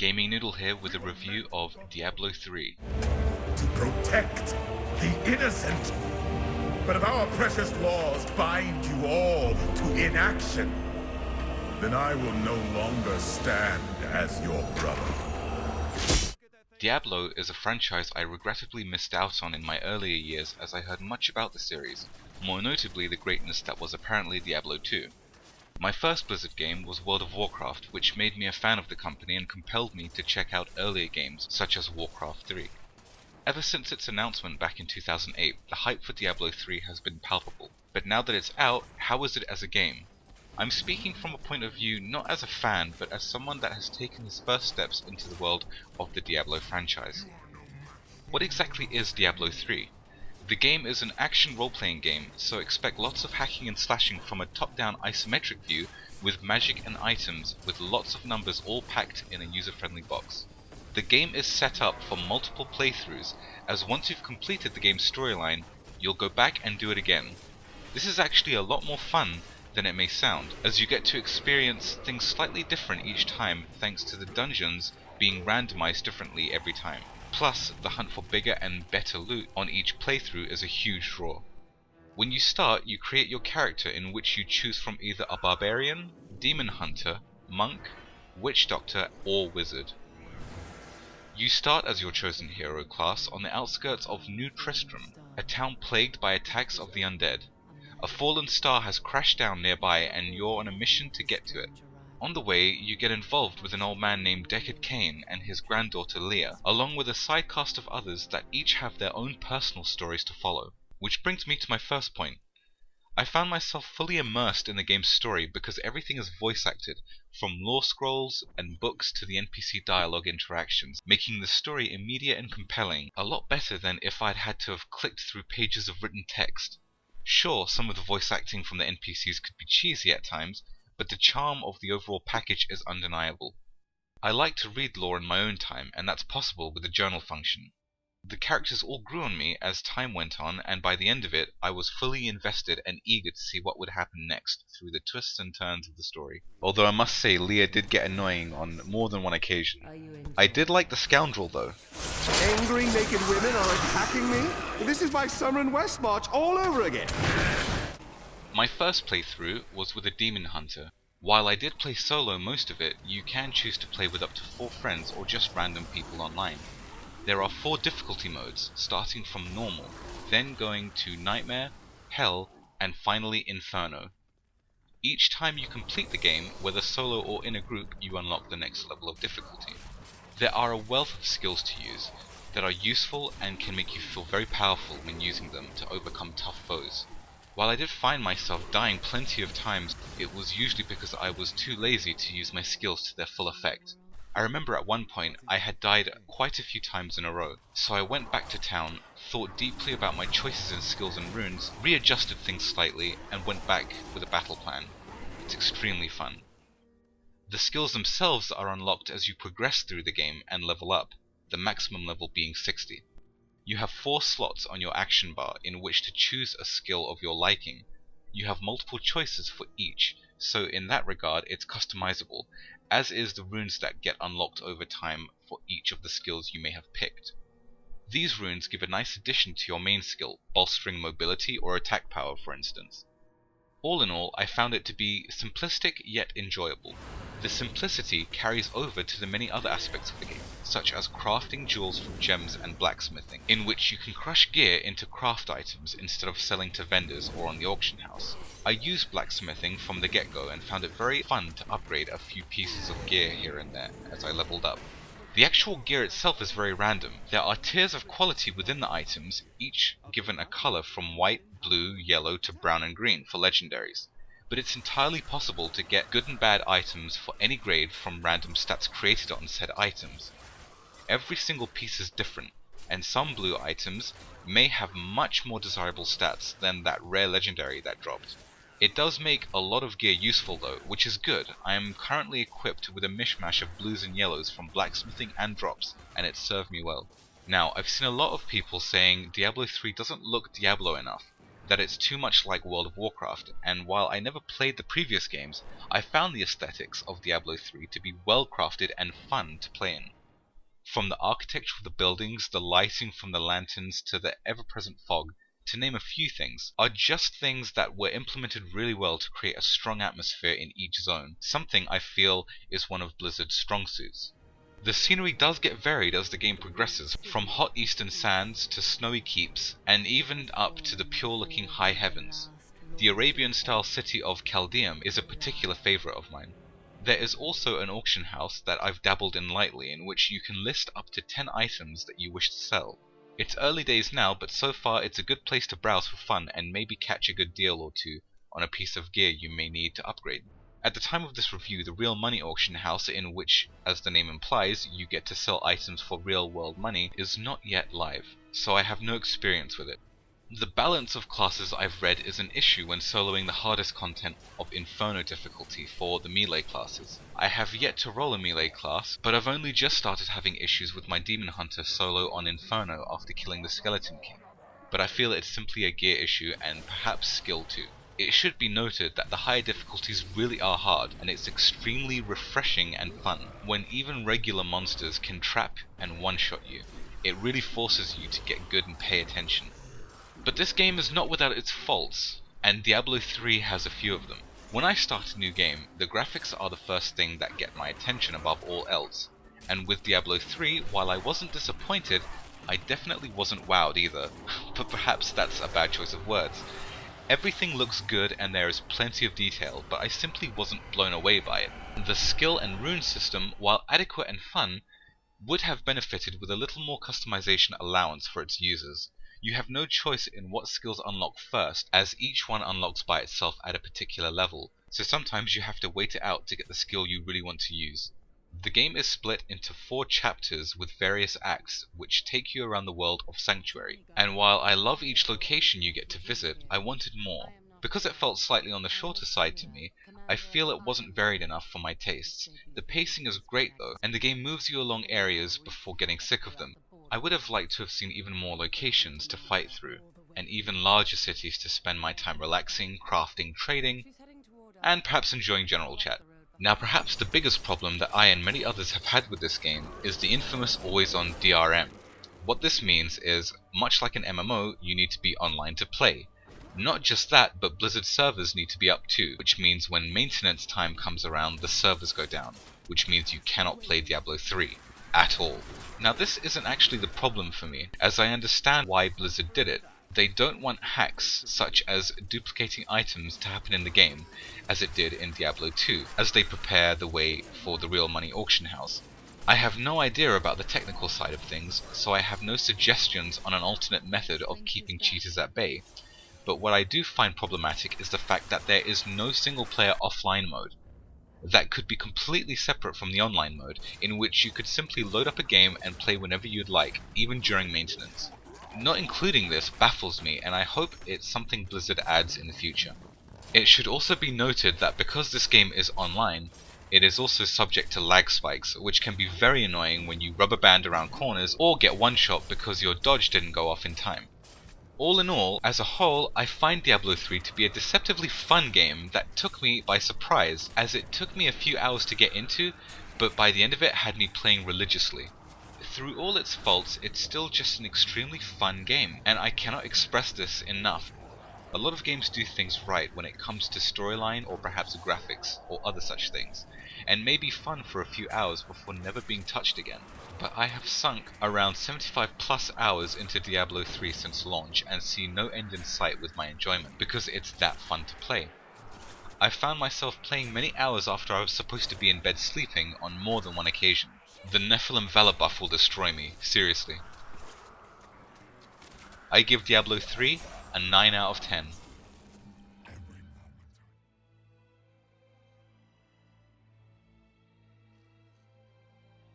Gaming Noodle here with a review of Diablo 3. To protect the innocent. But if our precious laws bind you all to inaction, then I will no longer stand as your brother. Diablo is a franchise I regrettably missed out on in my earlier years as I heard much about the series, more notably the greatness that was apparently Diablo 2. My first Blizzard game was World of Warcraft, which made me a fan of the company and compelled me to check out earlier games such as Warcraft 3. Ever since its announcement back in 2008, the hype for Diablo 3 has been palpable. But now that it's out, how is it as a game? I'm speaking from a point of view not as a fan, but as someone that has taken his first steps into the world of the Diablo franchise. What exactly is Diablo 3? The game is an action role-playing game, so expect lots of hacking and slashing from a top-down isometric view with magic and items with lots of numbers all packed in a user-friendly box. The game is set up for multiple playthroughs, as once you've completed the game's storyline, you'll go back and do it again. This is actually a lot more fun than it may sound, as you get to experience things slightly different each time thanks to the dungeons being randomized differently every time. Plus, the hunt for bigger and better loot on each playthrough is a huge draw. When you start, you create your character in which you choose from either a barbarian, demon hunter, monk, witch doctor, or wizard. You start as your chosen hero class on the outskirts of New Tristram, a town plagued by attacks of the undead. A fallen star has crashed down nearby and you're on a mission to get to it. On the way, you get involved with an old man named Deckard Cain and his granddaughter Leah, along with a side cast of others that each have their own personal stories to follow. Which brings me to my first point. I found myself fully immersed in the game's story because everything is voice acted, from lore scrolls and books to the NPC dialogue interactions, making the story immediate and compelling, a lot better than if I'd had to have clicked through pages of written text. Sure, some of the voice acting from the NPCs could be cheesy at times, but the charm of the overall package is undeniable. I like to read lore in my own time, and that's possible with the journal function. The characters all grew on me as time went on, and by the end of it, I was fully invested and eager to see what would happen next through the twists and turns of the story. Although I must say, Leah did get annoying on more than one occasion. I did like the scoundrel though. Angry naked women are attacking me? This is my Summer and West March all over again. My first playthrough was with a demon hunter. While I did play solo most of it, you can choose to play with up to 4 friends or just random people online. There are 4 difficulty modes, starting from normal, then going to nightmare, hell, and finally inferno. Each time you complete the game, whether solo or in a group, you unlock the next level of difficulty. There are a wealth of skills to use that are useful and can make you feel very powerful when using them to overcome tough foes. While I did find myself dying plenty of times, it was usually because I was too lazy to use my skills to their full effect. I remember at one point I had died quite a few times in a row, so I went back to town, thought deeply about my choices in skills and runes, readjusted things slightly, and went back with a battle plan. It's extremely fun. The skills themselves are unlocked as you progress through the game and level up, the maximum level being 60. You have 4 slots on your action bar in which to choose a skill of your liking. You have multiple choices for each, so in that regard it's customizable, as is the runes that get unlocked over time for each of the skills you may have picked. These runes give a nice addition to your main skill, bolstering mobility or attack power for instance. All in all, I found it to be simplistic yet enjoyable. The simplicity carries over to the many other aspects of the game, such as crafting jewels from gems and blacksmithing, in which you can crush gear into craft items instead of selling to vendors or on the auction house. I used blacksmithing from the get-go and found it very fun to upgrade a few pieces of gear here and there as I leveled up. The actual gear itself is very random. There are tiers of quality within the items, each given a color from white, blue, yellow to brown and green for legendaries. But it's entirely possible to get good and bad items for any grade from random stats created on said items. Every single piece is different, and some blue items may have much more desirable stats than that rare legendary that dropped. It does make a lot of gear useful though, which is good. I am currently equipped with a mishmash of blues and yellows from blacksmithing and drops, and it served me well. Now, I've seen a lot of people saying Diablo 3 doesn't look Diablo enough. that it's too much like World of Warcraft, and while I never played the previous games, I found the aesthetics of Diablo 3 to be well crafted and fun to play in. From the architecture of the buildings, the lighting from the lanterns, to the ever-present fog, to name a few things, are just things that were implemented really well to create a strong atmosphere in each zone, something I feel is one of Blizzard's strong suits. The scenery does get varied as the game progresses, from hot eastern sands to snowy keeps, and even up to the pure-looking high heavens. The Arabian-style city of Chaldeum is a particular favourite of mine. There is also an auction house that I've dabbled in lightly, in which you can list up to 10 items that you wish to sell. It's early days now, but so far it's a good place to browse for fun and maybe catch a good deal or two on a piece of gear you may need to upgrade. At the time of this review, the real money auction house, in which, as the name implies, you get to sell items for real world money, is not yet live, so I have no experience with it. The balance of classes I've read is an issue when soloing the hardest content of Inferno difficulty for the melee classes. I have yet to roll a melee class, but I've only just started having issues with my Demon Hunter solo on Inferno after killing the Skeleton King, but I feel it's simply a gear issue and perhaps skill too. It should be noted that the higher difficulties really are hard, and it's extremely refreshing and fun when even regular monsters can trap and one-shot you. It really forces you to get good and pay attention. But this game is not without its faults, and Diablo 3 has a few of them. When I start a new game, the graphics are the first thing that get my attention above all else, and with Diablo 3, while I wasn't disappointed, I definitely wasn't wowed either, but perhaps that's a bad choice of words. Everything looks good and there is plenty of detail, but I simply wasn't blown away by it. The skill and rune system, while adequate and fun, would have benefited with a little more customization allowance for its users. You have no choice in what skills unlock first, as each one unlocks by itself at a particular level, so sometimes you have to wait it out to get the skill you really want to use. The game is split into 4 chapters with various acts which take you around the world of Sanctuary, and while I love each location you get to visit, I wanted more. Because it felt slightly on the shorter side to me, I feel it wasn't varied enough for my tastes. The pacing is great though, and the game moves you along areas before getting sick of them. I would have liked to have seen even more locations to fight through, and even larger cities to spend my time relaxing, crafting, trading, and perhaps enjoying general chat. Now perhaps the biggest problem that I and many others have had with this game is the infamous always-on DRM. What this means is, much like an MMO, you need to be online to play. Not just that, but Blizzard servers need to be up too, which means when maintenance time comes around, the servers go down, which means you cannot play Diablo 3 at all. Now this isn't actually the problem for me, as I understand why Blizzard did it. They don't want hacks, such as duplicating items, to happen in the game, as it did in Diablo 2, as they prepare the way for the real money auction house. I have no idea about the technical side of things, so I have no suggestions on an alternate method of keeping cheaters at bay, but what I do find problematic is the fact that there is no single player offline mode. That could be completely separate from the online mode, in which you could simply load up a game and play whenever you'd like, even during maintenance. Not including this baffles me, and I hope it's something Blizzard adds in the future. It should also be noted that because this game is online, it is also subject to lag spikes, which can be very annoying when you rubber band around corners or get one-shot because your dodge didn't go off in time. All in all, as a whole, I find Diablo 3 to be a deceptively fun game that took me by surprise, as it took me a few hours to get into, but by the end of it had me playing religiously. Through all its faults, it's still just an extremely fun game, and I cannot express this enough. A lot of games do things right when it comes to storyline or perhaps graphics or other such things, and may be fun for a few hours before never being touched again. But I have sunk around 75 plus hours into Diablo 3 since launch and see no end in sight with my enjoyment, because it's that fun to play. I found myself playing many hours after I was supposed to be in bed sleeping on more than one occasion. The Nephilim Valor buff will destroy me, seriously. I give Diablo 3 a 9 out of 10.